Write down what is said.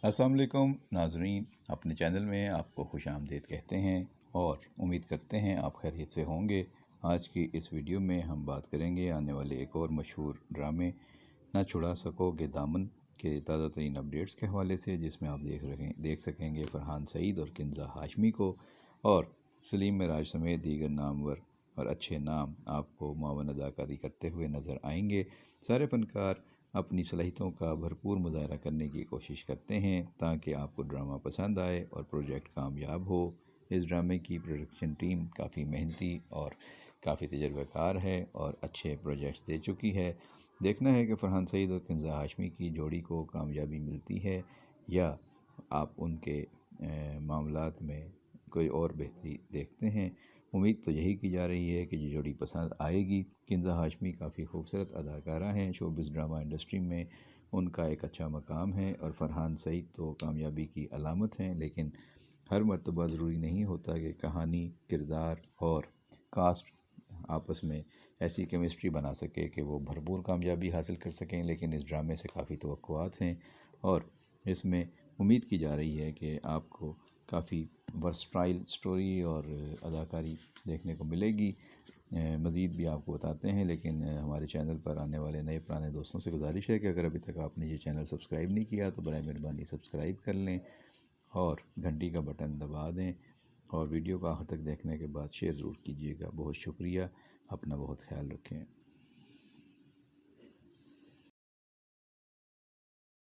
अस्सलाम वालेकुम नाज़रीन, अपने चैनल में आपको खुश आमदीद कहते हैं और उम्मीद करते हैं आप खैरियत से होंगे। आज की इस वीडियो में हम बात करेंगे आने वाले एक और मशहूर ड्रामे ना छुड़ा सकोगे दामन के ताज़ा तरीन अपडेट्स के हवाले से, जिसमें आप देख सकेंगे फरहान सईद और किंज़ा हाशमी को और सलीम मिराज समेत दीगर नामवर और अच्छे नाम आपको मुआवन अदाकारी करते हुए नज़र आएंगे। सारे फ़नकार अपनी सलाहियतों का भरपूर मुज़ाहरा करने की कोशिश करते हैं ताकि आपको ड्रामा पसंद आए और प्रोजेक्ट कामयाब हो। इस ड्रामे की प्रोडक्शन टीम काफ़ी मेहनती और काफ़ी तजर्बाकार है और अच्छे प्रोजेक्ट्स दे चुकी है। देखना है कि फरहान सईद और किंज़ा हाशमी की जोड़ी को कामयाबी मिलती है या आप उनके मामलात में कोई और बेहतरी देखते हैं। उम्मीद तो यही की जा रही है कि ये जोड़ी पसंद आएगी। किंज़ा हाशमी काफ़ी खूबसूरत अदाकारा हैं, शोबिज़ ड्रामा इंडस्ट्री में उनका एक अच्छा मकाम है और फरहान सईद तो कामयाबी की अलामत हैं, लेकिन हर मर्तबा ज़रूरी नहीं होता कि कहानी, किरदार और कास्ट आपस में ऐसी केमिस्ट्री बना सके कि वो भरपूर कामयाबी हासिल कर सकें। लेकिन इस ड्रामे से काफ़ी तवक्कुआत हैं और इसमें उम्मीद की जा रही है कि आपको काफ़ी वर्सटाइल स्टोरी और अदाकारी देखने को मिलेगी। मज़ीद भी आपको बताते हैं, लेकिन हमारे चैनल पर आने वाले नए पुराने दोस्तों से गुजारिश है कि अगर अभी तक आपने ये चैनल सब्सक्राइब नहीं किया तो बराए मेहरबानी सब्सक्राइब कर लें और घंटी का बटन दबा दें और वीडियो को आखिर तक देखने के बाद शेयर ज़रूर कीजिएगा। बहुत शुक्रिया, अपना बहुत ख्याल रखें।